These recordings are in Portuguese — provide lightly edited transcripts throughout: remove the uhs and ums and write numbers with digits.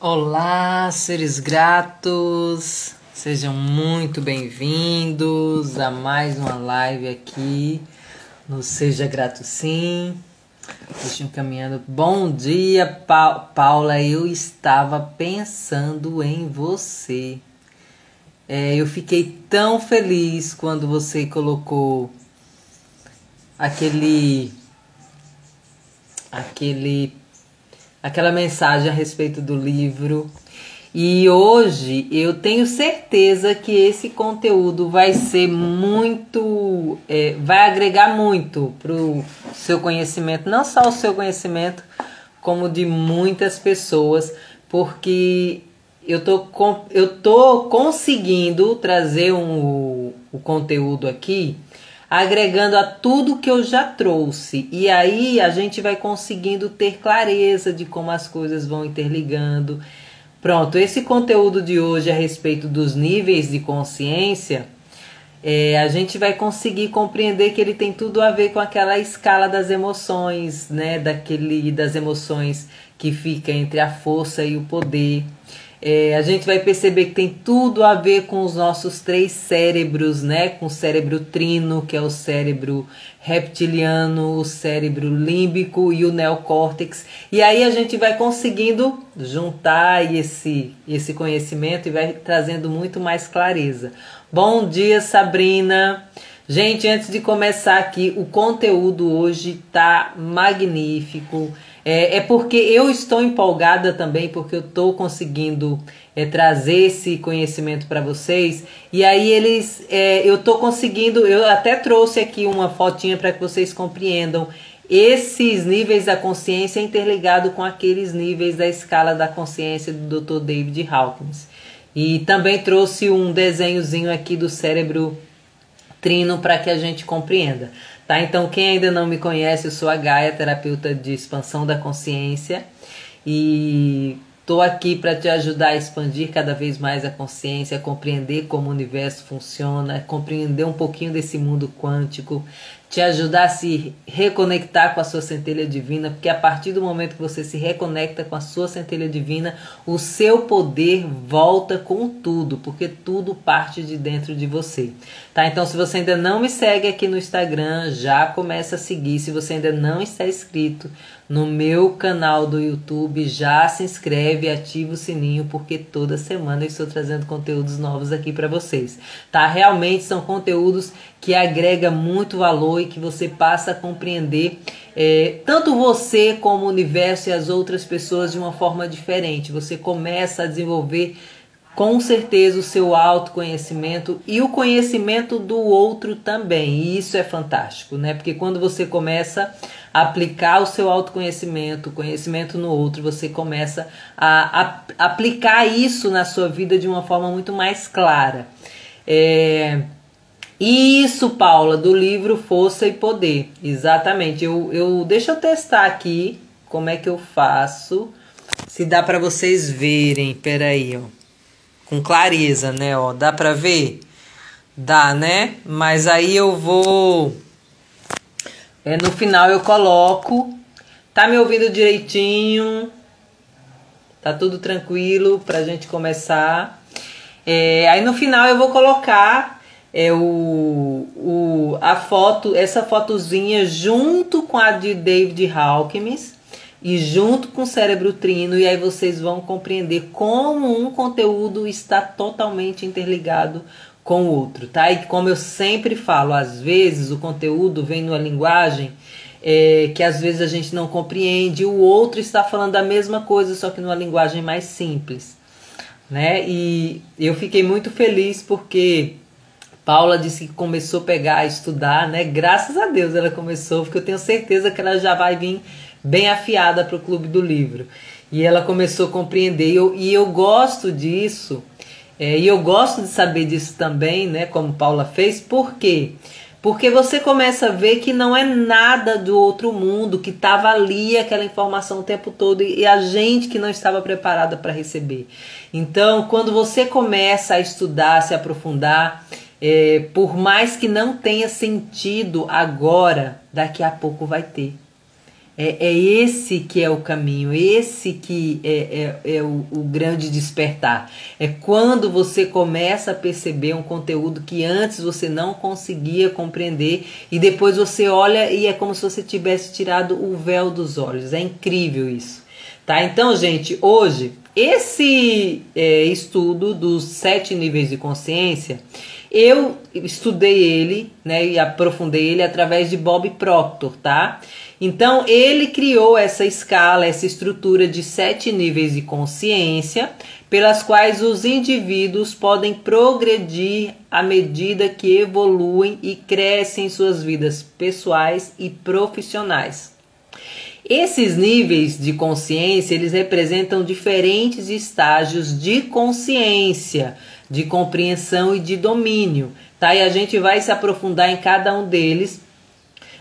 Olá, seres gratos, sejam muito bem-vindos a mais uma live aqui no Seja Grato Sim. Deixa eu caminhando. Bom dia, Paula. Eu estava pensando em você. Eu fiquei tão feliz quando você colocou aquela mensagem a respeito do livro. E hoje eu tenho certeza que esse conteúdo vai ser muito, vai agregar muito para o seu conhecimento, não só o seu conhecimento, como de muitas pessoas, porque eu tô conseguindo trazer o conteúdo aqui, agregando a tudo que eu já trouxe. E aí a gente vai conseguindo ter clareza de como as coisas vão interligando. Pronto, esse conteúdo de hoje a respeito dos níveis de consciência, a gente vai conseguir compreender que ele tem tudo a ver com aquela escala das emoções, né? Das emoções que fica entre a força e o poder. A gente vai perceber que tem tudo a ver com os nossos três cérebros, né? Com o cérebro trino, que é o cérebro reptiliano, o cérebro límbico e o neocórtex. E aí a gente vai conseguindo juntar esse conhecimento e vai trazendo muito mais clareza. Bom dia, Sabrina! Gente, antes de começar aqui, o conteúdo hoje tá magnífico. Porque eu estou empolgada também, porque eu estou conseguindo trazer esse conhecimento para vocês. E aí eu estou conseguindo, eu até trouxe aqui uma fotinha para que vocês compreendam esses níveis da consciência interligado com aqueles níveis da escala da consciência do Dr. David Hawkins. E também trouxe um desenhozinho aqui do cérebro trino para que a gente compreenda. Tá? Então, quem ainda não me conhece, eu sou a Gaia, terapeuta de expansão da consciência, e estou aqui para te ajudar a expandir cada vez mais a consciência, a compreender como o universo funciona, compreender um pouquinho desse mundo quântico, te ajudar a se reconectar com a sua centelha divina, porque a partir do momento que você se reconecta com a sua centelha divina, o seu poder volta com tudo, porque tudo parte de dentro de você. Tá? Então, se você ainda não me segue aqui no Instagram, já começa a seguir. Se você ainda não está inscrito no meu canal do YouTube, já se inscreve e ativa o sininho, porque toda semana eu estou trazendo conteúdos novos aqui para vocês. Tá? Realmente são conteúdos que agrega muito valor e que você passa a compreender tanto você como o universo e as outras pessoas de uma forma diferente. Você começa a desenvolver com certeza o seu autoconhecimento e o conhecimento do outro também. E isso é fantástico, né? Porque quando você começa a aplicar o seu autoconhecimento, o conhecimento no outro, você começa a aplicar isso na sua vida de uma forma muito mais clara. Isso, Paula, do livro Força e Poder. Exatamente. Deixa eu testar aqui como é que eu faço. Se dá para vocês verem. Peraí, ó. Com clareza, né? Ó, dá pra ver? Dá, né? Mas aí eu vou... no final eu coloco... Tá me ouvindo direitinho? Tá tudo tranquilo pra gente começar? Aí no final eu vou colocar a foto, essa fotozinha junto com a de David Hawkins e junto com o cérebro trino, e aí vocês vão compreender como um conteúdo está totalmente interligado com o outro, tá? E como eu sempre falo, às vezes o conteúdo vem numa linguagem que às vezes a gente não compreende, e o outro está falando a mesma coisa, só que numa linguagem mais simples, né? E eu fiquei muito feliz porque Paula disse que começou a pegar, a estudar, né? Graças a Deus ela começou, porque eu tenho certeza que ela já vai vir bem afiada para o Clube do Livro. E ela começou a compreender, e eu gosto disso, e eu gosto de saber disso também, né? Como Paula fez. Por quê? Porque você começa a ver que não é nada do outro mundo, que estava ali aquela informação o tempo todo, e a gente que não estava preparada para receber. Então, quando você começa a estudar, se aprofundar, por mais que não tenha sentido agora, daqui a pouco vai ter. É esse que é o caminho, esse que é o grande despertar. É quando você começa a perceber um conteúdo que antes você não conseguia compreender e depois você olha e é como se você tivesse tirado o véu dos olhos. É incrível isso. Tá? Então, gente, hoje, esse estudo dos 7 níveis de consciência, eu estudei ele, né, e aprofundei ele através de Bob Proctor, tá? Então, ele criou essa escala, essa estrutura de 7 níveis de consciência, pelas quais os indivíduos podem progredir à medida que evoluem e crescem em suas vidas pessoais e profissionais. Esses níveis de consciência, eles representam diferentes estágios de consciência, de compreensão e de domínio, tá? E a gente vai se aprofundar em cada um deles.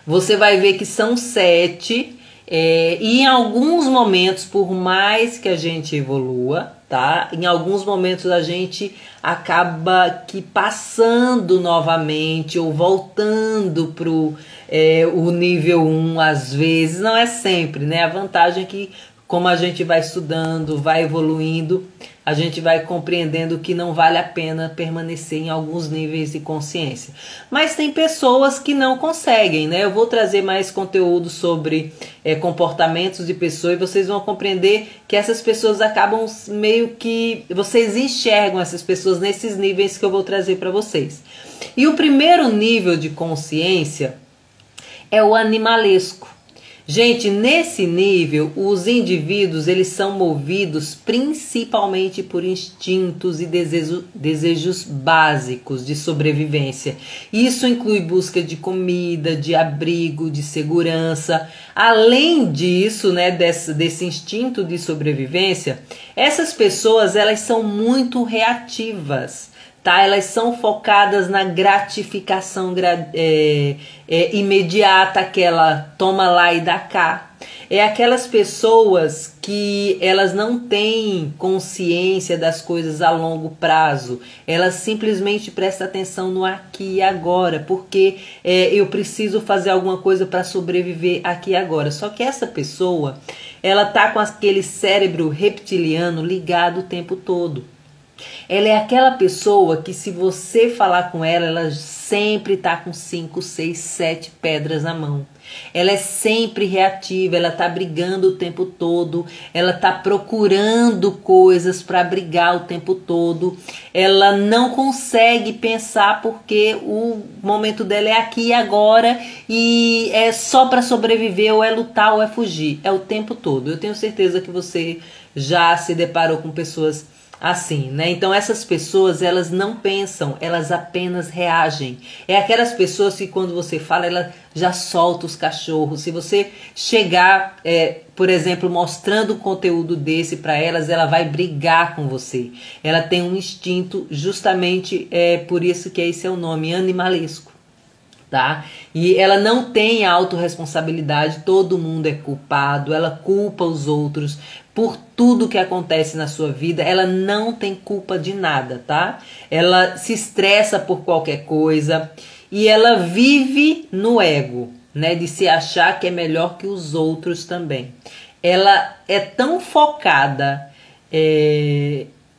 Você vai ver que são 7, e em alguns momentos, por mais que a gente evolua, tá? Em alguns momentos a gente acaba que passando novamente ou voltando pro o nível 1 às vezes, não é sempre, né? A vantagem é que como a gente vai estudando, vai evoluindo, a gente vai compreendendo que não vale a pena permanecer em alguns níveis de consciência. Mas tem pessoas que não conseguem, né? Eu vou trazer mais conteúdo sobre comportamentos de pessoas e vocês vão compreender que essas pessoas acabam meio que... Vocês enxergam essas pessoas nesses níveis que eu vou trazer para vocês. E o primeiro nível de consciência é o animalesco. Gente, nesse nível, os indivíduos eles são movidos principalmente por instintos e desejos básicos de sobrevivência. Isso inclui busca de comida, de abrigo, de segurança. Além disso, né, desse instinto de sobrevivência, essas pessoas elas são muito reativas. Tá? Elas são focadas na gratificação imediata, aquela toma lá e dá cá. É aquelas pessoas que elas não têm consciência das coisas a longo prazo. Elas simplesmente prestam atenção no aqui e agora, porque eu preciso fazer alguma coisa para sobreviver aqui e agora. Só que essa pessoa, ela tá com aquele cérebro reptiliano ligado o tempo todo. Ela é aquela pessoa que se você falar com ela, ela sempre está com 5, 6, 7 pedras na mão. Ela é sempre reativa, ela está brigando o tempo todo, ela está procurando coisas para brigar o tempo todo. Ela não consegue pensar porque o momento dela é aqui e agora e é só para sobreviver, ou é lutar ou é fugir. É o tempo todo. Eu tenho certeza que você já se deparou com pessoas assim, né? Então essas pessoas, elas não pensam, elas apenas reagem. É aquelas pessoas que quando você fala, ela já solta os cachorros. Se você chegar, por exemplo, mostrando um conteúdo desse para elas, ela vai brigar com você. Ela tem um instinto, justamente por isso que esse é o nome, animalesco. Tá? E ela não tem autorresponsabilidade, todo mundo é culpado, ela culpa os outros por tudo que acontece na sua vida, ela não tem culpa de nada, tá? Ela se estressa por qualquer coisa e ela vive no ego, né? De se achar que é melhor que os outros também. Ela é tão focada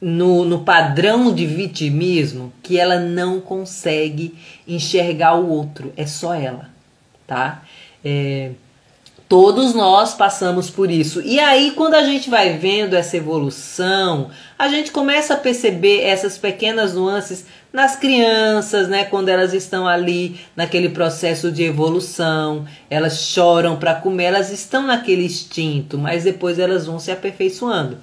no padrão de vitimismo que ela não consegue enxergar o outro, é só ela, tá? Todos nós passamos por isso. E aí, quando a gente vai vendo essa evolução, a gente começa a perceber essas pequenas nuances nas crianças, né? Quando elas estão ali naquele processo de evolução, elas choram para comer, elas estão naquele instinto, mas depois elas vão se aperfeiçoando.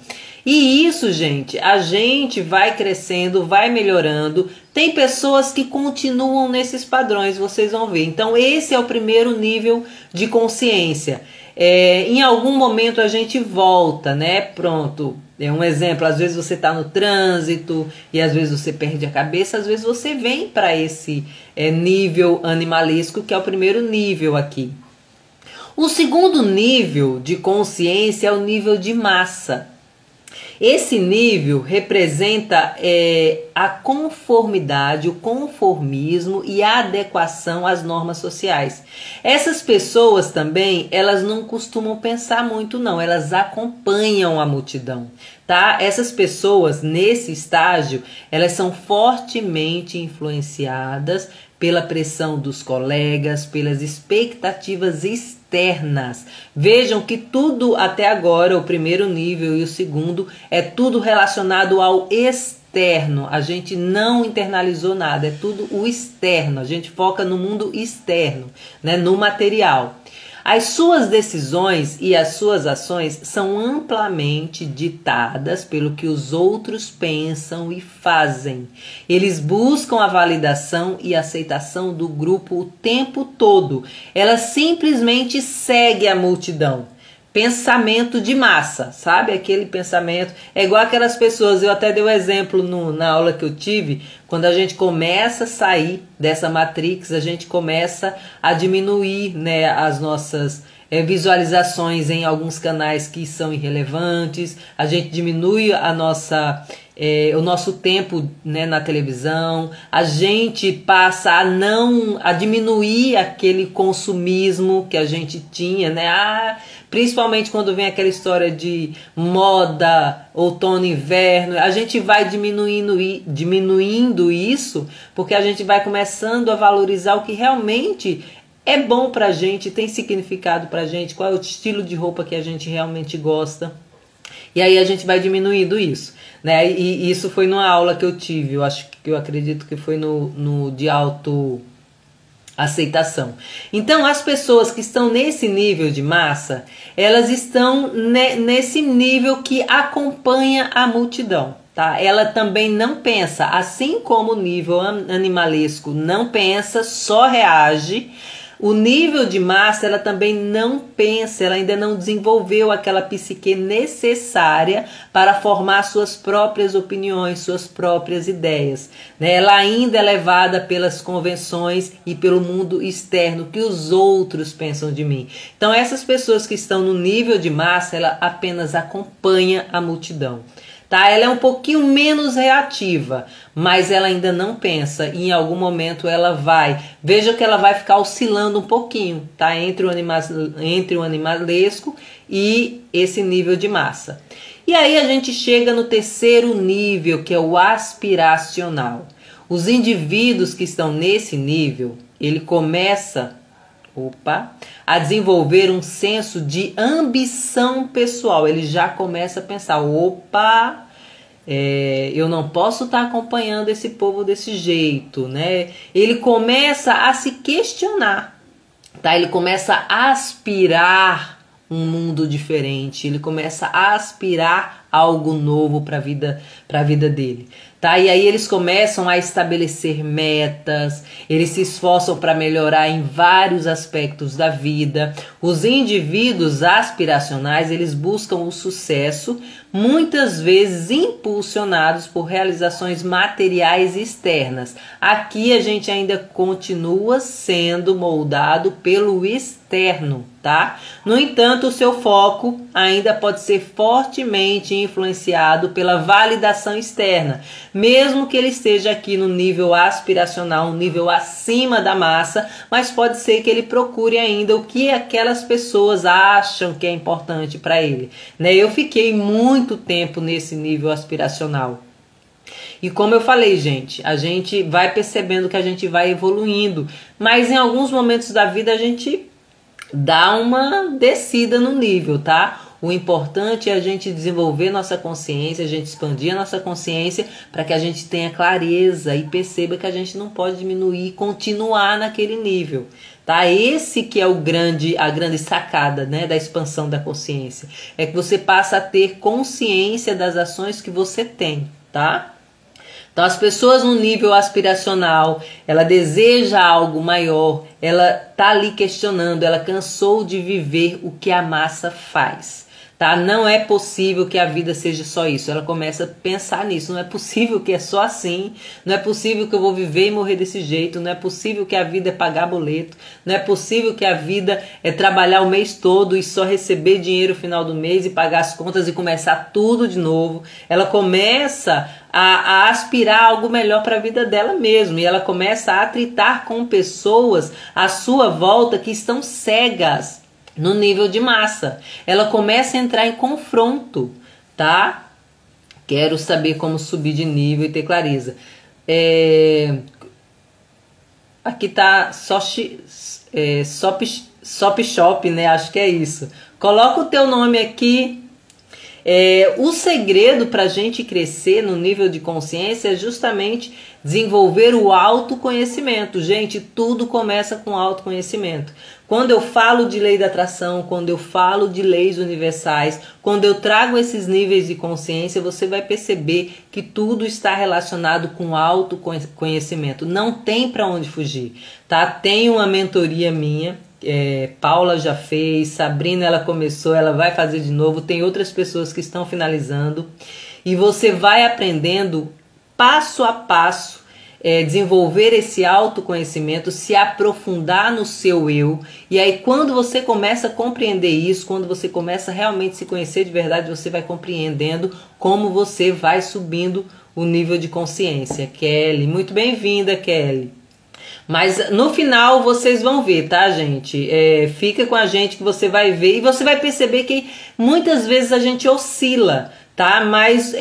E isso, gente, a gente vai crescendo, vai melhorando. Tem pessoas que continuam nesses padrões, vocês vão ver. Então, esse é o primeiro nível de consciência. Em algum momento a gente volta, né? Pronto. Um exemplo, às vezes você está no trânsito e às vezes você perde a cabeça, às vezes você vem para esse nível animalesco, que é o primeiro nível aqui. O segundo nível de consciência é o nível de massa. Esse nível representa a conformidade, o conformismo e a adequação às normas sociais. Essas pessoas também, elas não costumam pensar muito não, elas acompanham a multidão, tá? Essas pessoas, nesse estágio, elas são fortemente influenciadas pela pressão dos colegas, pelas expectativas externas. Vejam que tudo até agora, o primeiro nível e o segundo, é tudo relacionado ao externo. A gente não internalizou nada, é tudo o externo. A gente foca no mundo externo, né, no material. As suas decisões e as suas ações são amplamente ditadas pelo que os outros pensam e fazem. Eles buscam a validação e aceitação do grupo o tempo todo. Ela simplesmente segue a multidão. Pensamento de massa, sabe? Aquele pensamento, é igual aquelas pessoas, eu até dei um exemplo na aula que eu tive, quando a gente começa a sair dessa matrix, a gente começa a diminuir, né, as nossas visualizações em alguns canais que são irrelevantes, a gente diminui o nosso tempo, né, na televisão, a gente passa a diminuir aquele consumismo que a gente tinha, né? Principalmente quando vem aquela história de moda, outono, inverno, a gente vai diminuindo isso, porque a gente vai começando a valorizar o que realmente é bom pra gente, tem significado pra gente, qual é o estilo de roupa que a gente realmente gosta. E aí a gente vai diminuindo isso, né? E isso foi numa aula que eu tive, eu acredito que foi no de autoaceitação. Então, as pessoas que estão nesse nível de massa, elas estão nesse nível que acompanha a multidão, tá? Ela também não pensa, assim como o nível animalesco não pensa, só reage. O nível de massa, ela também não pensa, ela ainda não desenvolveu aquela psique necessária para formar suas próprias opiniões, suas próprias ideias, né? Ela ainda é levada pelas convenções e pelo mundo externo que os outros pensam de mim. Então, essas pessoas que estão no nível de massa, ela apenas acompanha a multidão. Tá? Ela é um pouquinho menos reativa, mas ela ainda não pensa e em algum momento ela vai. Veja que ela vai ficar oscilando um pouquinho, tá? Entre o animalesco e esse nível de massa. E aí a gente chega no terceiro nível, que é o aspiracional. Os indivíduos que estão nesse nível, ele começa a desenvolver um senso de ambição pessoal. Ele já começa a pensar, eu não posso estar acompanhando esse povo desse jeito, né? Ele começa a se questionar, tá? Ele começa a aspirar um mundo diferente, ele começa a aspirar algo novo para a vida dele, tá? E aí eles começam a estabelecer metas, eles se esforçam para melhorar em vários aspectos da vida. Os indivíduos aspiracionais, eles buscam o sucesso, muitas vezes impulsionados por realizações materiais externas. Aqui a gente ainda continua sendo moldado pelo externo, tá? No entanto, o seu foco ainda pode ser fortemente influenciado pela validação externa, mesmo que ele esteja aqui no nível aspiracional, um nível acima da massa, mas pode ser que ele procure ainda o que aquelas pessoas acham que é importante para ele, né? Eu fiquei muito tempo nesse nível aspiracional. E como eu falei, gente, a gente vai percebendo que a gente vai evoluindo, mas em alguns momentos da vida a gente dá uma descida no nível, tá? O importante é a gente desenvolver nossa consciência, a gente expandir a nossa consciência para que a gente tenha clareza e perceba que a gente não pode diminuir e continuar naquele nível, tá? Esse que é a grande sacada, né, da expansão da consciência. É que você passa a ter consciência das ações que você tem, tá? Então, as pessoas no nível aspiracional, ela deseja algo maior, ela tá ali questionando, ela cansou de viver o que a massa faz. tá? Não é possível que a vida seja só isso. Ela começa a pensar nisso. Não é possível que é só assim. Não é possível que eu vou viver e morrer desse jeito. Não é possível que a vida é pagar boleto. Não é possível que a vida é trabalhar o mês todo e só receber dinheiro no final do mês e pagar as contas e começar tudo de novo. Ela começa a aspirar algo melhor para a vida dela mesma. E ela começa a atritar com pessoas à sua volta que estão cegas no nível de massa. Ela começa a entrar em confronto, tá? Quero saber como subir de nível e ter clareza. Aqui tá Shop Shop, né? Acho que é isso. Coloca o teu nome aqui. O segredo para a gente crescer no nível de consciência é justamente desenvolver o autoconhecimento. Gente, tudo começa com autoconhecimento. Quando eu falo de lei da atração, quando eu falo de leis universais, quando eu trago esses níveis de consciência, você vai perceber que tudo está relacionado com autoconhecimento. Não tem para onde fugir, tá? Tem uma mentoria minha. Paula já fez, Sabrina ela começou, ela vai fazer de novo, tem outras pessoas que estão finalizando e você vai aprendendo passo a passo, desenvolver esse autoconhecimento, se aprofundar no seu eu, e aí quando você começa a compreender isso, quando você começa a realmente se conhecer de verdade, você vai compreendendo como você vai subindo o nível de consciência. Kelly, muito bem-vinda, Kelly. Mas no final vocês vão ver, tá, gente? Fica com a gente que você vai ver e você vai perceber que muitas vezes a gente oscila, tá? Mas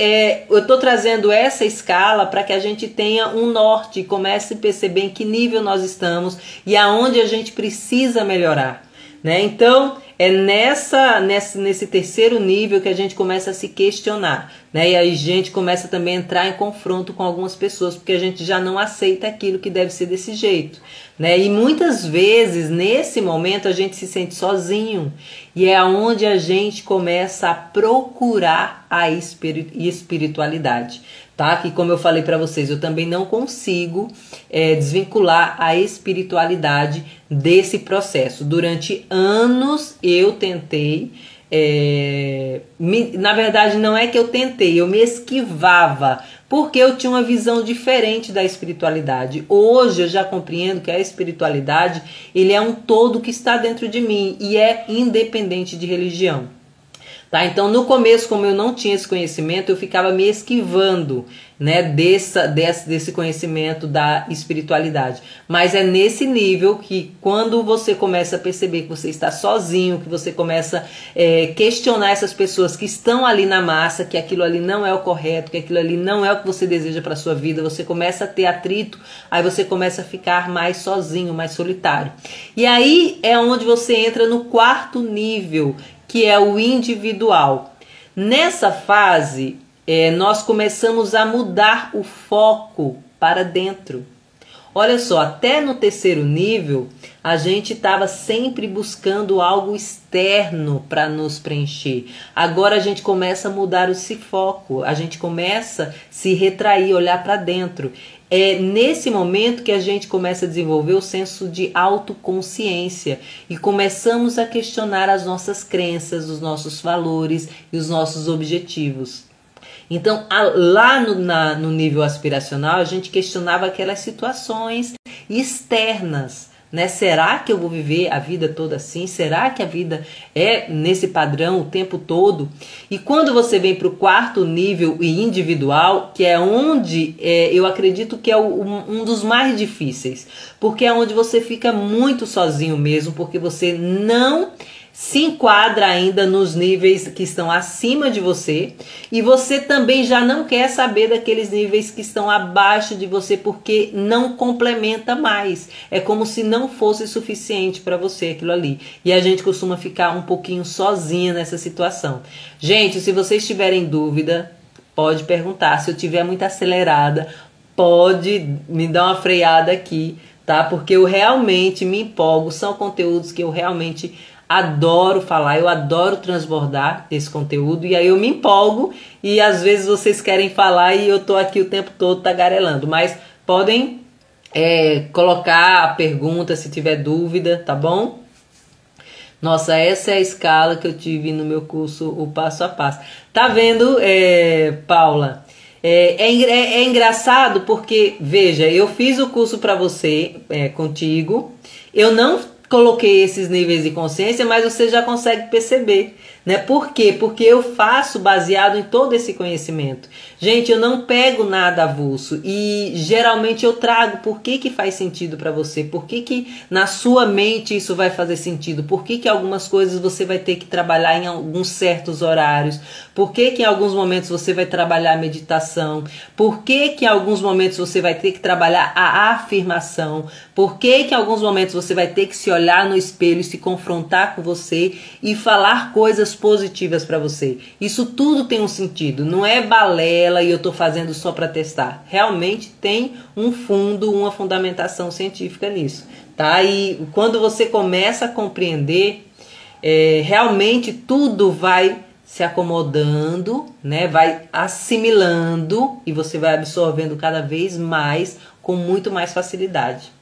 eu tô trazendo essa escala para que a gente tenha um norte e comece a perceber em que nível nós estamos e aonde a gente precisa melhorar, né? Então, é nesse terceiro nível que a gente começa a se questionar, né? E aí a gente começa também a entrar em confronto com algumas pessoas, porque a gente já não aceita aquilo que deve ser desse jeito, né? E muitas vezes, nesse momento, a gente se sente sozinho. E é onde a gente começa a procurar a espiritualidade, tá? Que como eu falei para vocês, eu também não consigo desvincular a espiritualidade desse processo. Durante anos eu tentei, na verdade não é que eu tentei, eu me esquivava, porque eu tinha uma visão diferente da espiritualidade. Hoje eu já compreendo que a espiritualidade, ele é um todo que está dentro de mim e é independente de religião. Tá? Então no começo, como eu não tinha esse conhecimento, eu ficava me esquivando, né, desse conhecimento da espiritualidade. Mas é nesse nível que quando você começa a perceber que você está sozinho, que você começa a questionar essas pessoas que estão ali na massa, que aquilo ali não é o correto, que aquilo ali não é o que você deseja para a sua vida, você começa a ter atrito, aí você começa a ficar mais sozinho, mais solitário. E aí é onde você entra no quarto nível, que é o individual. Nessa fase, nós começamos a mudar o foco para dentro. Olha só, até no terceiro nível, a gente estava sempre buscando algo externo para nos preencher. Agora a gente começa a mudar esse foco, a gente começa a se retrair, olhar para dentro. É nesse momento que a gente começa a desenvolver o senso de autoconsciência e começamos a questionar as nossas crenças, os nossos valores e os nossos objetivos. Então, lá no nível aspiracional, a gente questionava aquelas situações externas, né? Será que eu vou viver a vida toda assim? Será que a vida é nesse padrão o tempo todo? E quando você vem para o quarto nível individual, que é onde eu acredito que é um dos mais difíceis, porque é onde você fica muito sozinho mesmo, porque você não se enquadra ainda nos níveis que estão acima de você e você também já não quer saber daqueles níveis que estão abaixo de você porque não complementa mais. É como se não fosse suficiente para você aquilo ali. E a gente costuma ficar um pouquinho sozinha nessa situação. Gente, se vocês tiverem dúvida, pode perguntar. Se eu estiver muito acelerada, pode me dar uma freada aqui, tá? Porque eu realmente me empolgo. São conteúdos que eu realmente adoro falar, eu adoro transbordar esse conteúdo e aí eu me empolgo e às vezes vocês querem falar e eu tô aqui o tempo todo tagarelando, mas podem colocar a pergunta se tiver dúvida, tá bom? Nossa, essa é a escala que eu tive no meu curso, o passo a passo. Tá vendo, Paula? É engraçado porque, veja, eu fiz o curso para você, contigo, eu não coloquei esses níveis de consciência, mas você já consegue perceber, né? Por quê? Porque eu faço baseado em todo esse conhecimento. Gente, eu não pego nada avulso e geralmente eu trago por que faz sentido para você, por que na sua mente isso vai fazer sentido, por que algumas coisas você vai ter que trabalhar em alguns certos horários, por que em alguns momentos você vai trabalhar a meditação, por que em alguns momentos você vai ter que trabalhar a afirmação, por que em alguns momentos você vai ter que se olhar no espelho e se confrontar com você e falar coisas positivas para você. Isso tudo tem um sentido, não é balela e eu tô fazendo só para testar. Realmente tem um fundo, uma fundamentação científica nisso, tá? E quando você começa a compreender, realmente tudo vai se acomodando, né? Vai assimilando e você vai absorvendo cada vez mais com muito mais facilidade.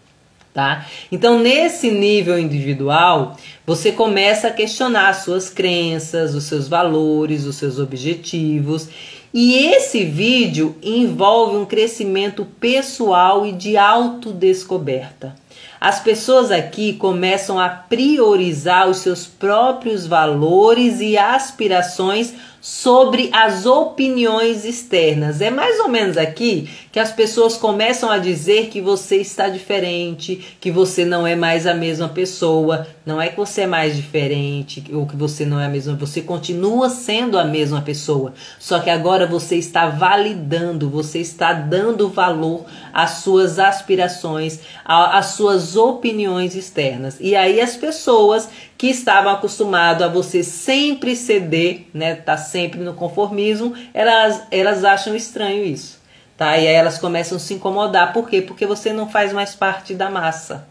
Tá? Então, nesse nível individual, você começa a questionar as suas crenças, os seus valores, os seus objetivos. E esse vídeo envolve um crescimento pessoal e de autodescoberta. As pessoas aqui começam a priorizar os seus próprios valores e aspirações sobre as opiniões externas. É mais ou menos aqui que as pessoas começam a dizer que você está diferente, que você não é mais a mesma pessoa. Não é que você é mais diferente ou que você não é a mesma, você continua sendo a mesma pessoa. Só que agora você está validando, você está dando valor às suas aspirações, às suas opiniões externas. E aí as pessoas que estavam acostumadas a você sempre ceder, né, tá sempre no conformismo, elas acham estranho isso, tá? E aí elas começam a se incomodar. Por quê? Porque você não faz mais parte da massa,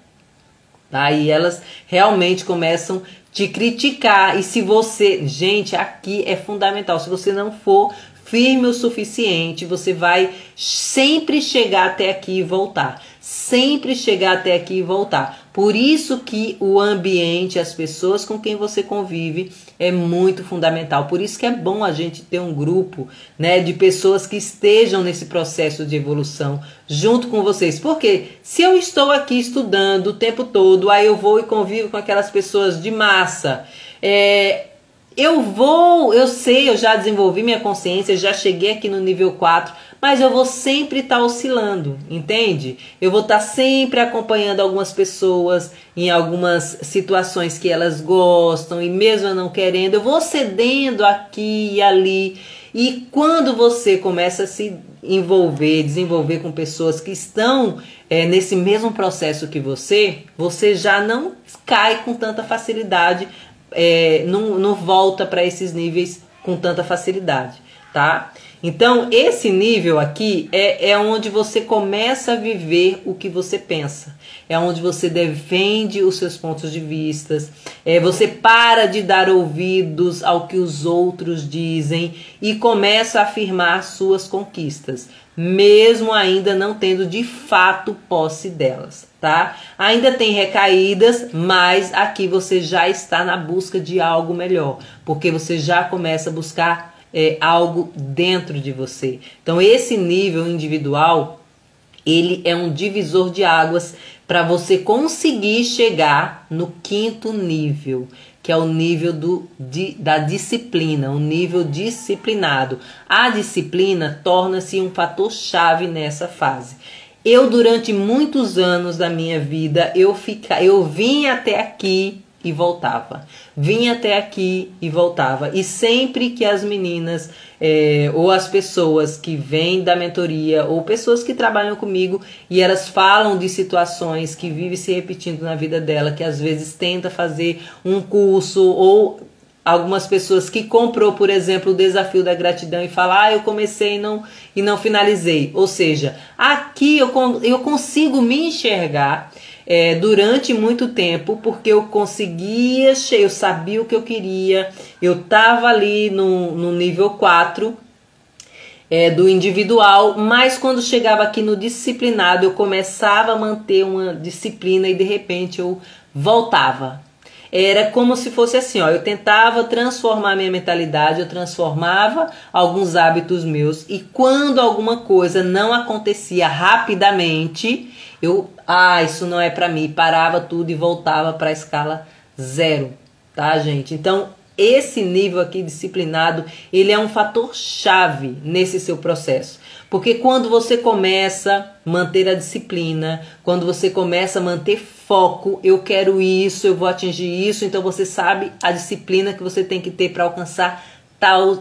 tá? E elas realmente começam a te criticar. E se você, gente, aqui é fundamental, se você não for firme o suficiente, você vai sempre chegar até aqui e voltar. Sempre chegar até aqui e voltar. Por isso que o ambiente, as pessoas com quem você convive é muito fundamental. Por isso que é bom a gente ter um grupo, né, de pessoas que estejam nesse processo de evolução junto com vocês. Porque se eu estou aqui estudando o tempo todo, aí eu vou e convivo com aquelas pessoas de massa, eu sei, eu já desenvolvi minha consciência, já cheguei aqui no nível 4, mas eu vou sempre estar oscilando, entende? Eu vou estar sempre acompanhando algumas pessoas em algumas situações que elas gostam e mesmo eu não querendo, eu vou cedendo aqui e ali. E quando você começa a se desenvolver com pessoas que estão nesse mesmo processo que você já não cai com tanta facilidade, não volta para esses níveis com tanta facilidade, tá? Então, esse nível aqui é onde você começa a viver o que você pensa. É onde você defende os seus pontos de vista. Você para de dar ouvidos ao que os outros dizem e começa a afirmar suas conquistas, mesmo ainda não tendo de fato posse delas, tá? Ainda tem recaídas, mas aqui você já está na busca de algo melhor, porque você já começa a buscar algo dentro de você. Então esse nível individual, ele é um divisor de águas para você conseguir chegar no 5º nível, que é o nível da disciplina, o nível disciplinado. A disciplina torna-se um fator chave nessa fase. Eu, durante muitos anos da minha vida, eu vim até aqui e voltava. Vim até aqui e voltava. E sempre que as meninas ou as pessoas que vêm da mentoria ou pessoas que trabalham comigo e elas falam de situações que vivem se repetindo na vida dela, que às vezes tenta fazer um curso ou algumas pessoas que comprou, por exemplo, o desafio da gratidão e fala, eu comecei e não finalizei. Ou seja, aqui eu consigo me enxergar durante muito tempo, porque eu conseguia, eu sabia o que eu queria, eu estava ali no nível 4 do individual, mas quando chegava aqui no disciplinado, eu começava a manter uma disciplina e de repente eu voltava. era como se fosse assim, ó, eu tentava transformar minha mentalidade, eu transformava alguns hábitos meus, e quando alguma coisa não acontecia rapidamente, isso não é pra mim, parava tudo e voltava para a escala 0, tá, gente? Então, esse nível aqui disciplinado, ele é um fator chave nesse seu processo. Porque quando você começa a manter a disciplina, quando você começa a manter foco, eu quero isso, eu vou atingir isso, então você sabe a disciplina que você tem que ter para alcançar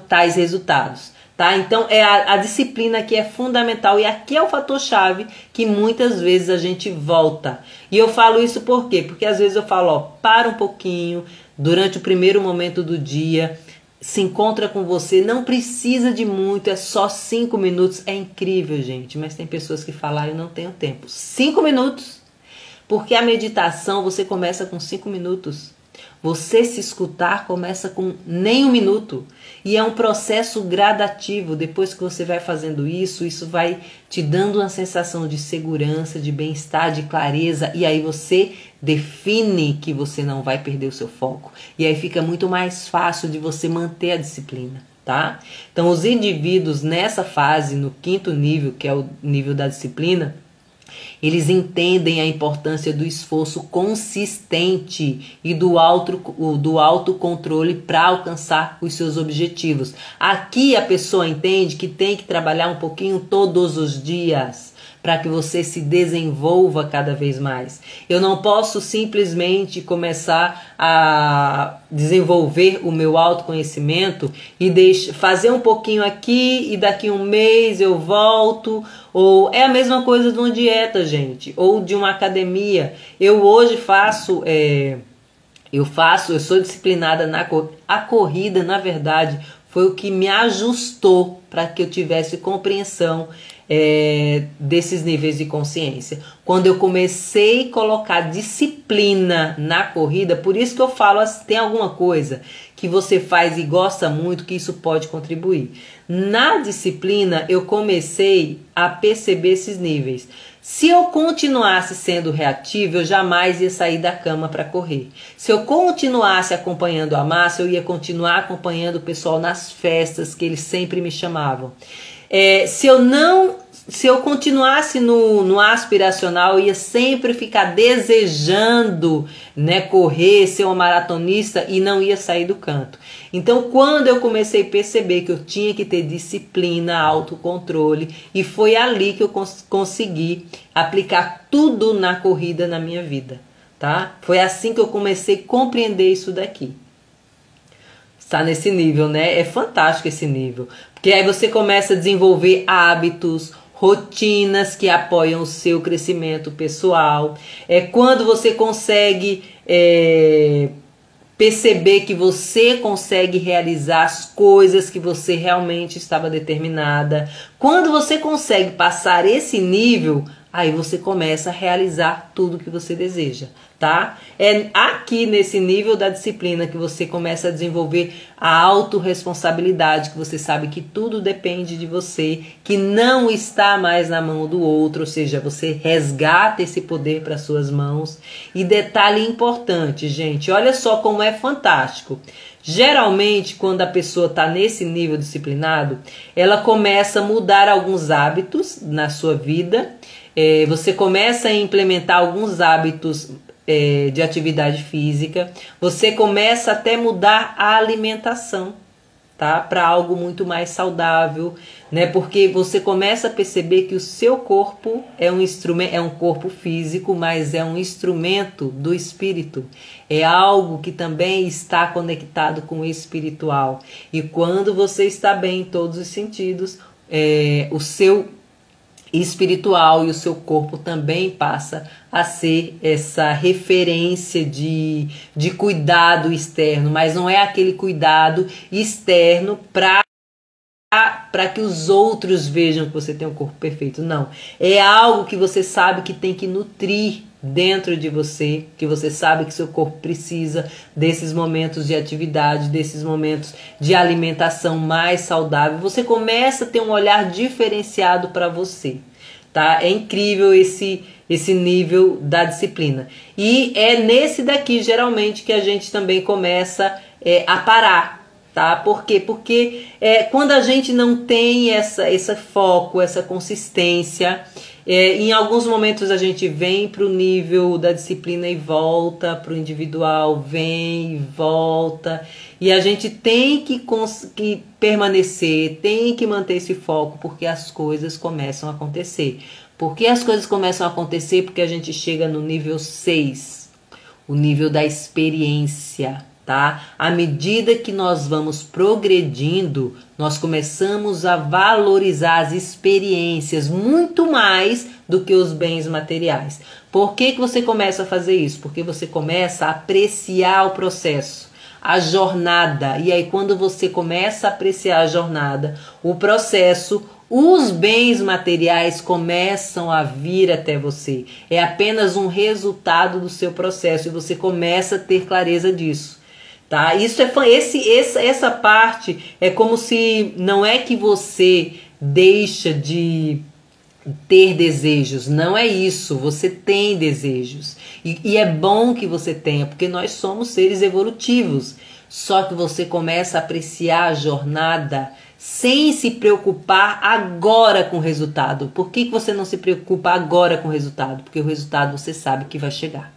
tais resultados. Tá? Então é a disciplina que é fundamental, e aqui é o fator chave que muitas vezes a gente volta. E eu falo isso por quê? Porque às vezes eu falo, ó, para um pouquinho, durante o primeiro momento do dia, se encontra com você, não precisa de muito, é só 5 minutos, é incrível, gente, mas tem pessoas que falam, eu não tenho tempo. 5 minutos, porque a meditação você começa com 5 minutos. Você se escutar começa com nem 1 minuto. E é um processo gradativo. Depois que você vai fazendo isso, isso vai te dando uma sensação de segurança, de bem-estar, de clareza. E aí você define que você não vai perder o seu foco. E aí fica muito mais fácil de você manter a disciplina, tá? Então os indivíduos nessa fase, no 5º nível, que é o nível da disciplina, eles entendem a importância do esforço consistente e do autocontrole para alcançar os seus objetivos. Aqui a pessoa entende que tem que trabalhar um pouquinho todos os dias para que você se desenvolva cada vez mais. Eu não posso simplesmente começar a desenvolver o meu autoconhecimento e fazer um pouquinho aqui e daqui um mês eu volto. Ou é a mesma coisa de uma dieta, gente, ou de uma academia. Eu hoje eu sou disciplinada a corrida, na verdade, foi o que me ajustou para que eu tivesse compreensão desses níveis de consciência. Quando eu comecei a colocar disciplina na corrida, por isso que eu falo, tem alguma coisa que você faz e gosta muito, que isso pode contribuir. Na disciplina, eu comecei a perceber esses níveis. Se eu continuasse sendo reativo, eu jamais ia sair da cama para correr. Se eu continuasse acompanhando a massa, eu ia continuar acompanhando o pessoal nas festas, que eles sempre me chamavam. Se eu continuasse no aspiracional, eu ia sempre ficar desejando, né, correr, ser uma maratonista, e não ia sair do canto. Então, quando eu comecei a perceber que eu tinha que ter disciplina, autocontrole, e foi ali que eu consegui aplicar tudo na corrida na minha vida, tá? Foi assim que eu comecei a compreender isso daqui. Está nesse nível, né? É fantástico esse nível. Porque aí você começa a desenvolver hábitos, rotinas que apoiam o seu crescimento pessoal. É quando você consegue perceber que você consegue realizar as coisas que você realmente estava determinada. Quando você consegue passar esse nível, aí você começa a realizar tudo que você deseja, tá? É aqui nesse nível da disciplina que você começa a desenvolver a autorresponsabilidade, que você sabe que tudo depende de você, que não está mais na mão do outro, ou seja, você resgata esse poder para suas mãos. E detalhe importante, gente, olha só como é fantástico. Geralmente, quando a pessoa está nesse nível disciplinado, ela começa a mudar alguns hábitos na sua vida. Você começa a implementar alguns hábitos de atividade física. Você começa até mudar a alimentação, tá? Para algo muito mais saudável, né? Porque você começa a perceber que o seu corpo é um instrumento, é um corpo físico, mas é um instrumento do espírito. É algo que também está conectado com o espiritual. E quando você está bem em todos os sentidos, o seu espiritual e o seu corpo também passa a ser essa referência de cuidado externo, mas não é aquele cuidado externo para que os outros vejam que você tem um corpo perfeito, não. É algo que você sabe que tem que nutrir dentro de você, que você sabe que seu corpo precisa desses momentos de atividade, desses momentos de alimentação mais saudável. Você começa a ter um olhar diferenciado para você, tá? É incrível esse nível da disciplina. E é nesse daqui, geralmente, que a gente também começa a parar, tá? Por quê? Porque quando a gente não tem esse foco, essa consistência, em alguns momentos a gente vem para o nível da disciplina e volta para o individual, vem e volta, e a gente tem que permanecer, tem que manter esse foco, porque as coisas começam a acontecer. Por que as coisas começam a acontecer? Porque a gente chega no nível 6, o nível da experiência, tá? À medida que nós vamos progredindo, nós começamos a valorizar as experiências muito mais do que os bens materiais. Por que você começa a fazer isso? Porque você começa a apreciar o processo, a jornada. E aí, quando você começa a apreciar a jornada, o processo, os bens materiais começam a vir até você. É apenas um resultado do seu processo e você começa a ter clareza disso. Tá? Essa parte é como se não é que você deixa de ter desejos, não é isso, você tem desejos e é bom que você tenha, porque nós somos seres evolutivos, só que você começa a apreciar a jornada sem se preocupar agora com o resultado. Por que você não se preocupa agora com o resultado? Porque o resultado você sabe que vai chegar.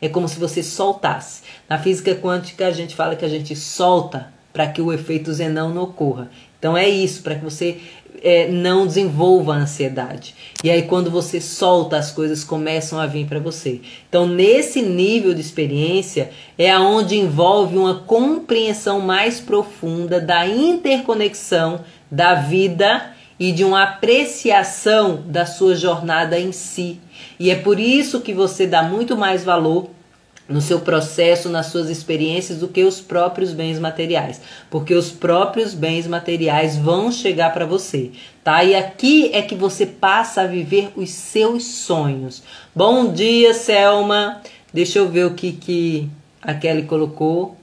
É como se você soltasse. Na física quântica a gente fala que a gente solta para que o efeito Zenão não ocorra. Então é isso, para que você não desenvolva a ansiedade. E aí quando você solta, as coisas começam a vir para você. Então nesse nível de experiência é onde envolve uma compreensão mais profunda da interconexão da vida e de uma apreciação da sua jornada em si. E é por isso que você dá muito mais valor no seu processo, nas suas experiências, do que os próprios bens materiais. Porque os próprios bens materiais vão chegar para você, tá? E aqui é que você passa a viver os seus sonhos. Bom dia, Selma. Deixa eu ver o que a Kelly colocou.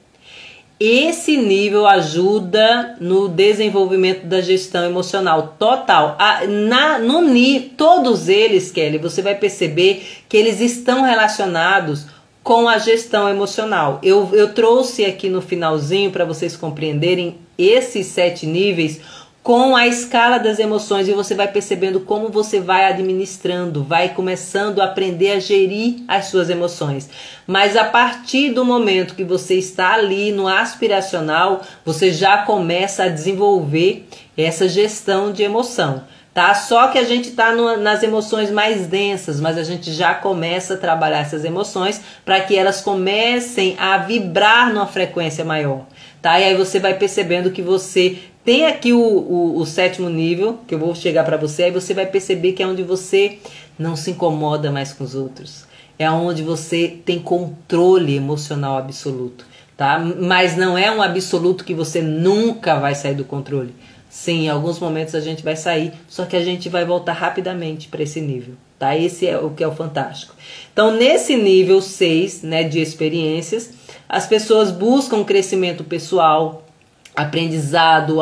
Esse nível ajuda no desenvolvimento da gestão emocional total. Todos eles, Kelly, você vai perceber que eles estão relacionados com a gestão emocional. Eu trouxe aqui no finalzinho para vocês compreenderem esses 7 níveis com a escala das emoções, e você vai percebendo como você vai administrando, vai começando a aprender a gerir as suas emoções. Mas a partir do momento que você está ali no aspiracional, você já começa a desenvolver essa gestão de emoção. Tá? Só que a gente está nas emoções mais densas, mas a gente já começa a trabalhar essas emoções para que elas comecem a vibrar numa frequência maior. Tá? E aí você vai percebendo que você tem aqui o 7º nível, que eu vou chegar para você, aí você vai perceber que é onde você não se incomoda mais com os outros. É onde você tem controle emocional absoluto. Tá? Mas não é um absoluto que você nunca vai sair do controle. Sim, em alguns momentos a gente vai sair, só que a gente vai voltar rapidamente para esse nível, tá? Esse é o que é o fantástico. Então, nesse nível 6, né, de experiências, as pessoas buscam crescimento pessoal, aprendizado,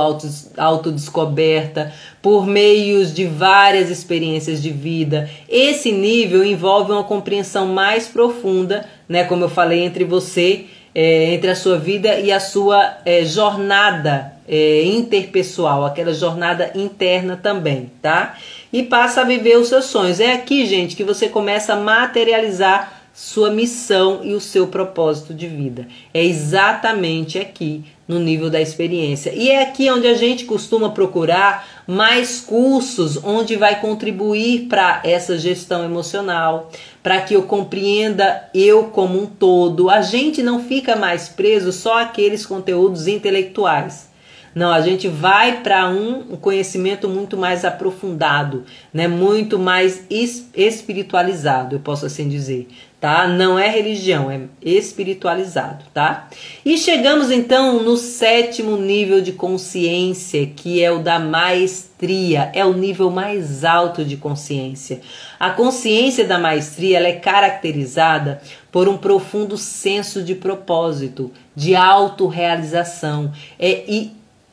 autodescoberta, por meios de várias experiências de vida. Esse nível envolve uma compreensão mais profunda, né, como eu falei, entre você, entre a sua vida e a sua jornada interpessoal, aquela jornada interna também, tá? E passa a viver os seus sonhos. É aqui, gente, que você começa a materializar sua missão e o seu propósito de vida. É exatamente aqui, no nível da experiência. E é aqui onde a gente costuma procurar mais cursos onde vai contribuir para essa gestão emocional, para que eu compreenda eu como um todo. A gente não fica mais preso só àqueles conteúdos intelectuais. Não, a gente vai para um conhecimento muito mais aprofundado, né? Muito mais espiritualizado, eu posso assim dizer, tá? Não é religião, é espiritualizado, tá? E chegamos então no 7º nível de consciência, que é o da maestria, é o nível mais alto de consciência. A consciência da maestria, ela é caracterizada por um profundo senso de propósito, de autorrealização,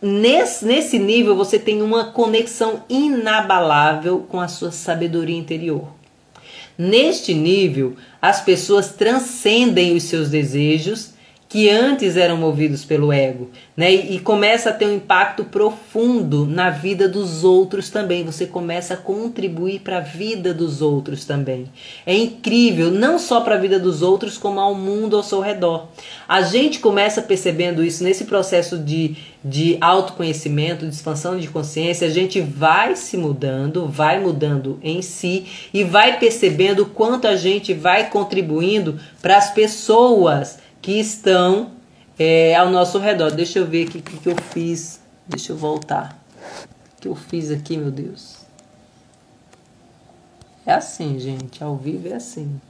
nesse nível você tem uma conexão inabalável com a sua sabedoria interior. Neste nível, as pessoas transcendem os seus desejos que antes eram movidos pelo ego, né? E começa a ter um impacto profundo na vida dos outros também. Você começa a contribuir para a vida dos outros também. É incrível, não só para a vida dos outros, como ao mundo ao seu redor. A gente começa percebendo isso nesse processo de autoconhecimento, de expansão de consciência. A gente vai se mudando, vai mudando em si e vai percebendo o quanto a gente vai contribuindo para as pessoas que estão ao nosso redor. Deixa eu ver aqui o que eu fiz. Deixa eu voltar. O que eu fiz aqui, meu Deus. É assim, gente. Ao vivo é assim.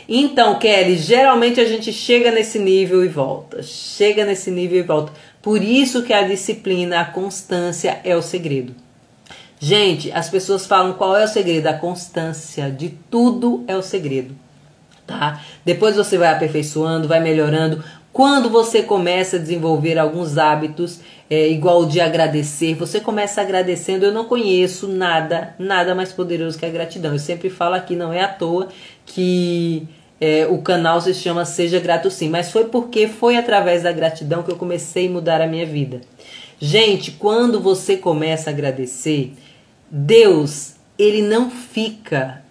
Então, Kelly, geralmente a gente chega nesse nível e volta. Chega nesse nível e volta. Por isso que a disciplina, a constância é o segredo. Gente, as pessoas falam qual é o segredo. A constância de tudo é o segredo. Tá? Depois você vai aperfeiçoando, vai melhorando. Quando você começa a desenvolver alguns hábitos, igual o de agradecer, você começa agradecendo. Eu não conheço nada mais poderoso que a gratidão. Eu sempre falo aqui, não é à toa que o canal se chama Seja Grato Sim, mas foi porque foi através da gratidão que eu comecei a mudar a minha vida. Gente, quando você começa a agradecer, Deus, ele não fica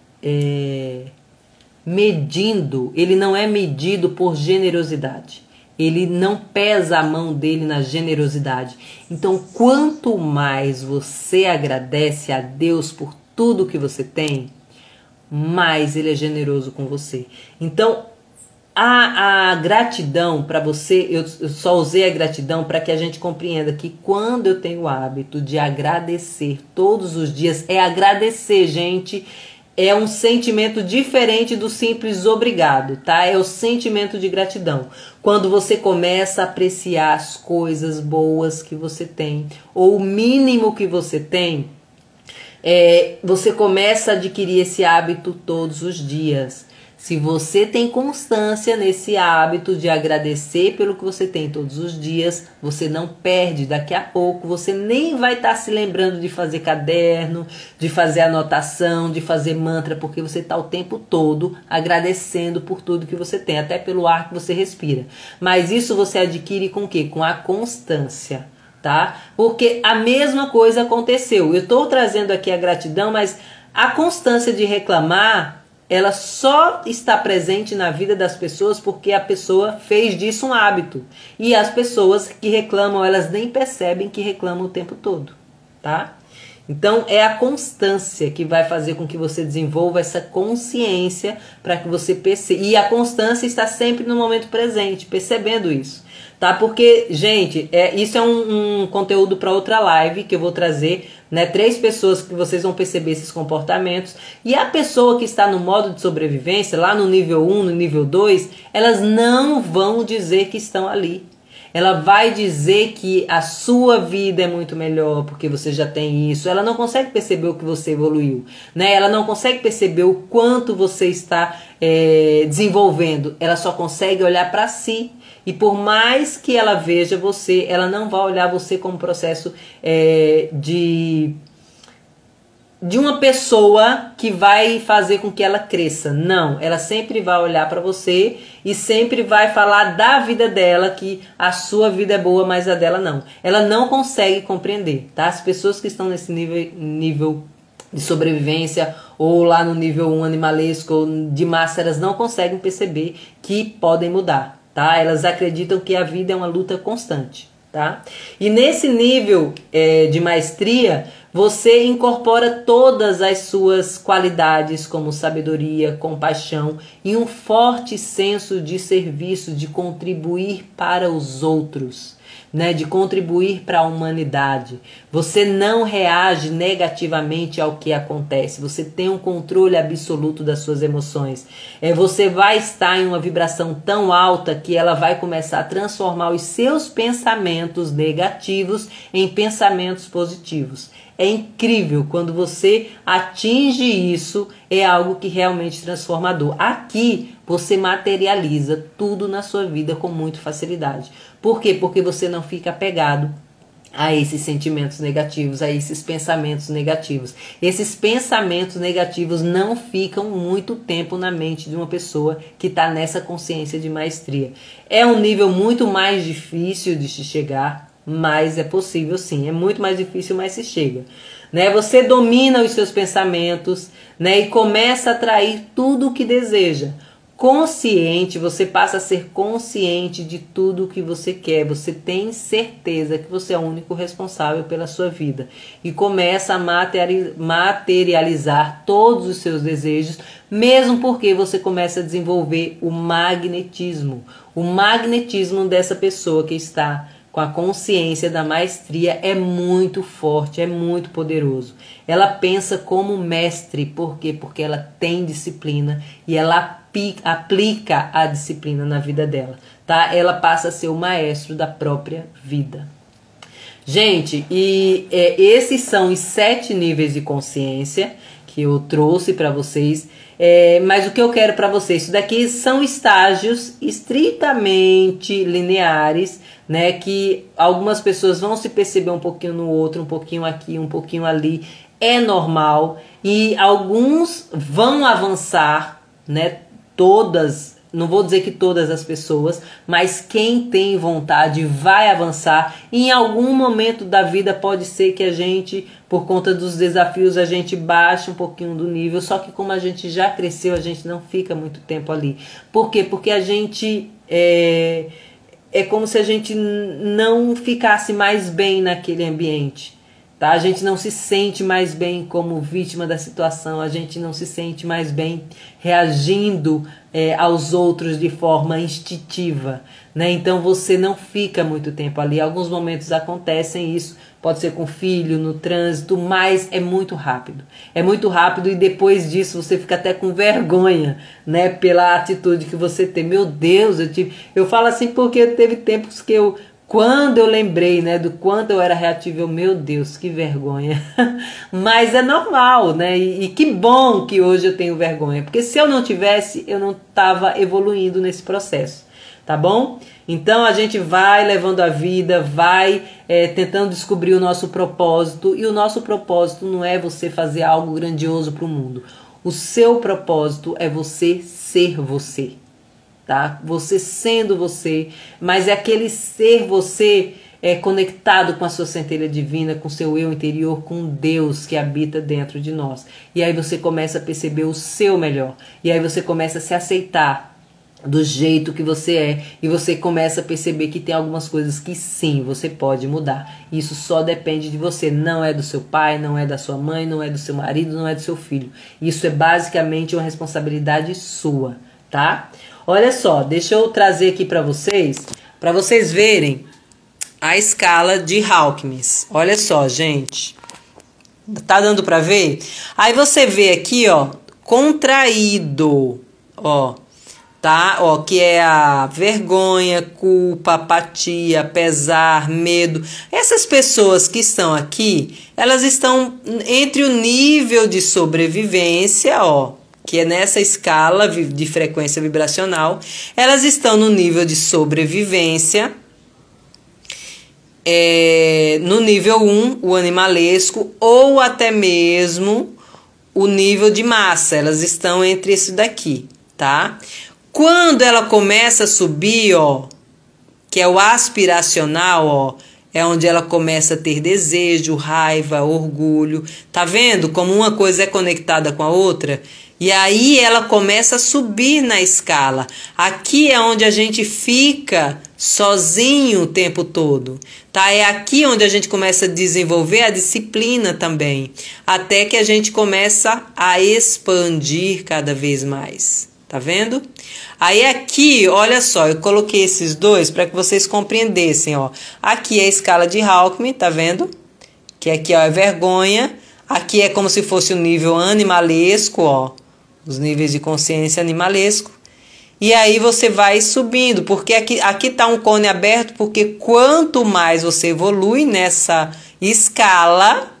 medindo, ele não é medido por generosidade. Ele não pesa a mão dele na generosidade. Então, quanto mais você agradece a Deus por tudo que você tem, mais ele é generoso com você. Então, a gratidão para você, eu só usei a gratidão para que a gente compreenda que quando eu tenho o hábito de agradecer todos os dias, agradecer, gente, é um sentimento diferente do simples obrigado, tá? É o sentimento de gratidão. Quando você começa a apreciar as coisas boas que você tem, ou o mínimo que você tem, você começa a adquirir esse hábito todos os dias. Se você tem constância nesse hábito de agradecer pelo que você tem todos os dias, você não perde. Daqui a pouco você nem vai estar se lembrando de fazer caderno, de fazer anotação, de fazer mantra, porque você está o tempo todo agradecendo por tudo que você tem, até pelo ar que você respira. Mas isso você adquire com o quê? Com a constância, tá? Porque a mesma coisa aconteceu. Eu estou trazendo aqui a gratidão, mas a constância de reclamar, ela só está presente na vida das pessoas porque a pessoa fez disso um hábito. E as pessoas que reclamam, elas nem percebem que reclamam o tempo todo, tá? Então, é a constância que vai fazer com que você desenvolva essa consciência para que você perceba. E a constância está sempre no momento presente, percebendo isso, tá? Porque, gente, isso é um conteúdo para outra live que eu vou trazer, né? 3 pessoas que vocês vão perceber esses comportamentos. E a pessoa que está no modo de sobrevivência, lá no nível 1, no nível 2, elas não vão dizer que estão ali. Ela vai dizer que a sua vida é muito melhor porque você já tem isso. Ela não consegue perceber o que você evoluiu, né? Ela não consegue perceber o quanto você está desenvolvendo. Ela só consegue olhar para si. E por mais que ela veja você, ela não vai olhar você como processo de uma pessoa que vai fazer com que ela cresça. Não, ela sempre vai olhar para você e sempre vai falar da vida dela, que a sua vida é boa, mas a dela não. Ela não consegue compreender, tá? As pessoas que estão nesse nível de sobrevivência ou lá no nível 1 animalesco ou de massa, elas não conseguem perceber que podem mudar, tá? Elas acreditam que a vida é uma luta constante, tá? E nesse nível de maestria, você incorpora todas as suas qualidades como sabedoria, compaixão e um forte senso de serviço, de contribuir para os outros, né? De contribuir para a humanidade. Você não reage negativamente ao que acontece. Você tem um controle absoluto das suas emoções. Você vai estar em uma vibração tão alta que ela vai começar a transformar os seus pensamentos negativos em pensamentos positivos. É incrível quando você atinge isso, é algo que realmente é transformador. Aqui você materializa tudo na sua vida com muita facilidade. Por quê? Porque você não fica apegado a esses sentimentos negativos, a esses pensamentos negativos. Esses pensamentos negativos não ficam muito tempo na mente de uma pessoa que está nessa consciência de maestria. É um nível muito mais difícil de se chegar, mas é possível sim. É muito mais difícil, mas se chega. Né? Você domina os seus pensamentos, né? E começa a atrair tudo o que deseja. Consciente, você passa a ser consciente de tudo o que você quer. Você tem certeza que você é o único responsável pela sua vida. E começa a materializar todos os seus desejos, mesmo porque você começa a desenvolver o magnetismo. O magnetismo dessa pessoa que está com a consciência da maestria é muito forte, é muito poderoso. Ela pensa como mestre, por quê? Porque ela tem disciplina e ela aplica a disciplina na vida dela, tá? Ela passa a ser o maestro da própria vida. Gente, esses são os 7 níveis de consciência que eu trouxe para vocês. Mas o que eu quero para vocês, isso daqui são estágios estritamente lineares, né? Que algumas pessoas vão se perceber um pouquinho no outro, um pouquinho aqui, um pouquinho ali. É normal. E alguns vão avançar, né? Todas, não vou dizer que todas as pessoas, mas quem tem vontade vai avançar. E em algum momento da vida pode ser que a gente, por conta dos desafios, a gente baixe um pouquinho do nível. Só que como a gente já cresceu, a gente não fica muito tempo ali. Por quê? Porque a gente é como se a gente não ficasse mais bem naquele ambiente. Tá? A gente não se sente mais bem como vítima da situação, a gente não se sente mais bem reagindo aos outros de forma instintiva, né? Então você não fica muito tempo ali. Alguns momentos acontecem isso, pode ser com o filho, no trânsito, mas é muito rápido. É muito rápido e depois disso você fica até com vergonha, né? Pela atitude que você tem. Meu Deus, eu falo assim porque teve tempos que quando eu lembrei, né, do quanto eu era reatível, meu Deus, que vergonha. Mas é normal, né? E que bom que hoje eu tenho vergonha. Porque se eu não tivesse, eu não estava evoluindo nesse processo. Tá bom? Então a gente vai levando a vida, vai tentando descobrir o nosso propósito. E o nosso propósito não é você fazer algo grandioso para o mundo. O seu propósito é você ser você. Tá? Você sendo você, mas é aquele ser você conectado com a sua centelha divina, com o seu eu interior, com Deus que habita dentro de nós. E aí você começa a perceber o seu melhor. E aí você começa a se aceitar do jeito que você é. E você começa a perceber que tem algumas coisas que sim, você pode mudar. Isso só depende de você. Não é do seu pai, não é da sua mãe, não é do seu marido, não é do seu filho. Isso é basicamente uma responsabilidade sua, tá? Olha só, deixa eu trazer aqui para vocês verem a escala de Hawkins. Olha só, gente. Tá dando para ver? Aí você vê aqui, ó, contraído, ó, tá? Ó, que é a vergonha, culpa, apatia, pesar, medo. Essas pessoas que estão aqui, elas estão entre o nível de sobrevivência, ó, que é nessa escala de frequência vibracional, elas estão no nível de sobrevivência, no nível 1, o animalesco, ou até mesmo o nível de massa, elas estão entre esse daqui, tá? Quando ela começa a subir, ó, que é o aspiracional, ó, é onde ela começa a ter desejo, raiva, orgulho, tá vendo como uma coisa é conectada com a outra? E aí ela começa a subir na escala. Aqui é onde a gente fica sozinho o tempo todo, tá? É aqui onde a gente começa a desenvolver a disciplina também, até que a gente começa a expandir cada vez mais, tá vendo? Aí aqui, olha só, eu coloquei esses dois para que vocês compreendessem, ó. Aqui é a escala de Hawkins, tá vendo? Que aqui, ó, é vergonha. Aqui é como se fosse o nível animalesco, ó. Os níveis de consciência animalesco. E aí você vai subindo, porque aqui tá um cone aberto, porque quanto mais você evolui nessa escala,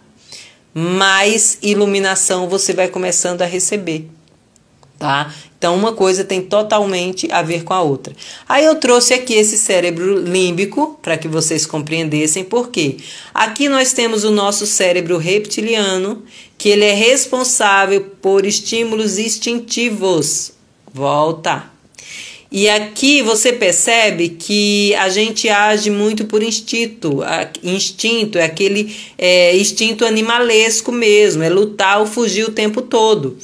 mais iluminação você vai começando a receber. tá? Então uma coisa tem totalmente a ver com a outra. Aí eu trouxe aqui esse cérebro límbico para que vocês compreendessem por quê. Aqui nós temos o nosso cérebro reptiliano, que ele é responsável por estímulos instintivos. Volta. E aqui você percebe que a gente age muito por instinto. Instinto é aquele instinto animalesco mesmo, é lutar ou fugir o tempo todo.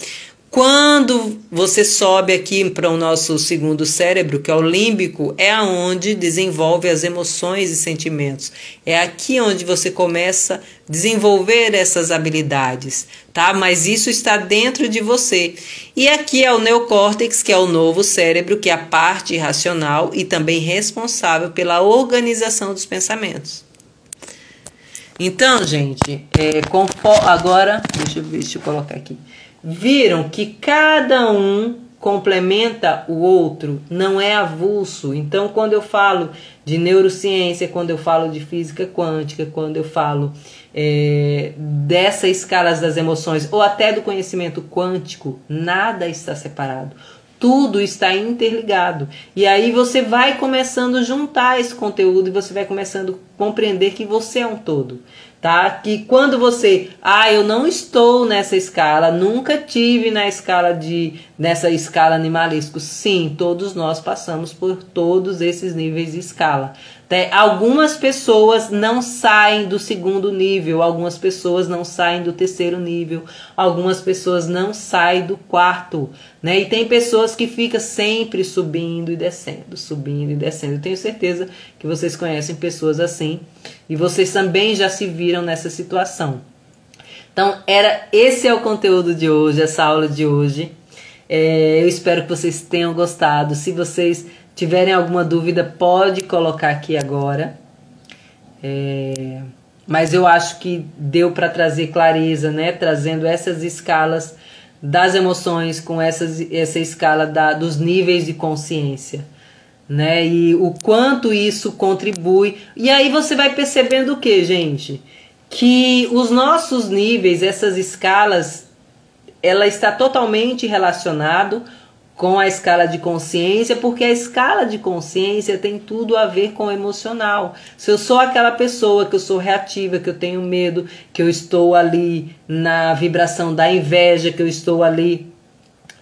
Quando você sobe aqui para o nosso segundo cérebro, que é o límbico, é aonde desenvolve as emoções e sentimentos. É aqui onde você começa a desenvolver essas habilidades, tá? Mas isso está dentro de você. E aqui é o neocórtex, que é o novo cérebro, que é a parte racional e também responsável pela organização dos pensamentos. Então, gente, agora, deixa eu colocar aqui. Viram que cada um complementa o outro, não é avulso. Então, quando eu falo de neurociência, quando eu falo de física quântica, quando eu falo dessas escalas das emoções, ou até do conhecimento quântico, nada está separado. Tudo está interligado. E aí você vai começando a juntar esse conteúdo e você vai começando a compreender que você é um todo. Tá? Que quando você, eu não estou nessa escala, nunca tive nessa escala animalesco. Sim, todos nós passamos por todos esses níveis de escala. Algumas pessoas não saem do segundo nível, algumas pessoas não saem do terceiro nível, algumas pessoas não saem do quarto, né? E tem pessoas que ficam sempre subindo e descendo, subindo e descendo. Eu tenho certeza que vocês conhecem pessoas assim e vocês também já se viram nessa situação. Então, esse é o conteúdo de hoje, essa aula de hoje. Eu espero que vocês tenham gostado. Se vocês tiverem alguma dúvida, pode colocar aqui agora. Mas eu acho que deu para trazer clareza, né? Trazendo essas escalas das emoções com essa escala dos níveis de consciência, né? E o quanto isso contribui. E aí você vai percebendo o que, gente? Que os nossos níveis, essas escalas, ela está totalmente relacionado com a escala de consciência, porque a escala de consciência tem tudo a ver com o emocional. Se eu sou aquela pessoa que eu sou reativa, que eu tenho medo, que eu estou ali na vibração da inveja, que eu estou ali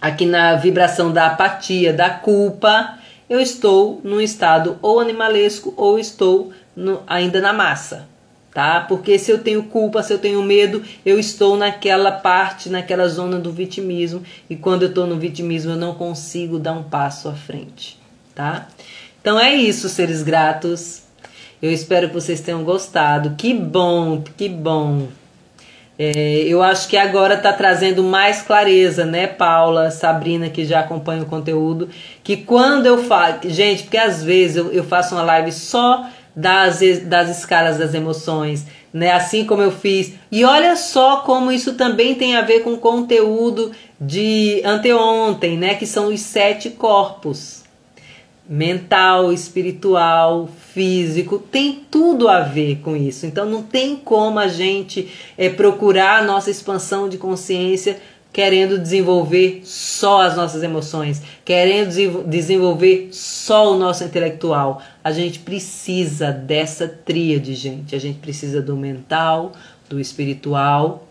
aqui na vibração da apatia, da culpa, eu estou num estado ou animalesco ou estou ainda na massa. Tá? Porque se eu tenho culpa, se eu tenho medo, eu estou naquela parte, naquela zona do vitimismo. E quando eu estou no vitimismo, eu não consigo dar um passo à frente. Tá? Então é isso, seres gratos. Eu espero que vocês tenham gostado. Que bom, que bom. Eu acho que agora está trazendo mais clareza, né, Paula, Sabrina, que já acompanha o conteúdo. Que quando eu falo... Gente, porque às vezes eu faço uma live só das escalas das emoções, né? Assim como eu fiz. E olha só como isso também tem a ver com o conteúdo de anteontem, né? Que são os 7 corpos. Mental, espiritual, físico, tem tudo a ver com isso. Então não tem como a gente procurar a nossa expansão de consciência querendo desenvolver só as nossas emoções, querendo desenvolver só o nosso intelectual. A gente precisa dessa tríade, gente. A gente precisa do mental, do espiritual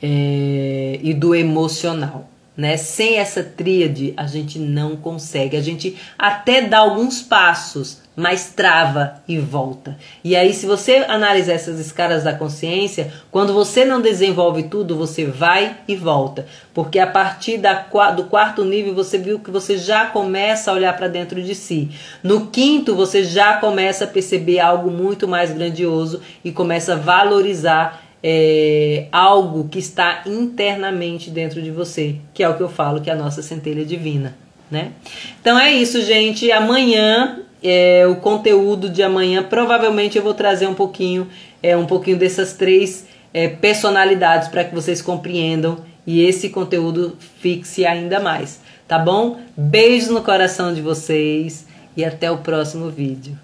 e do emocional, né? Sem essa tríade, a gente não consegue. A gente até dá alguns passos, mas trava e volta. E aí, se você analisar essas escalas da consciência, quando você não desenvolve tudo, você vai e volta. Porque a partir do quarto nível, você viu que você já começa a olhar para dentro de si. No quinto, você já começa a perceber algo muito mais grandioso e começa a valorizar algo que está internamente dentro de você, que é o que eu falo, que é a nossa centelha divina, né? Então é isso, gente. Amanhã, o conteúdo de amanhã, provavelmente eu vou trazer um pouquinho dessas 3 personalidades para que vocês compreendam e esse conteúdo fixe ainda mais, tá bom? Beijos no coração de vocês e até o próximo vídeo.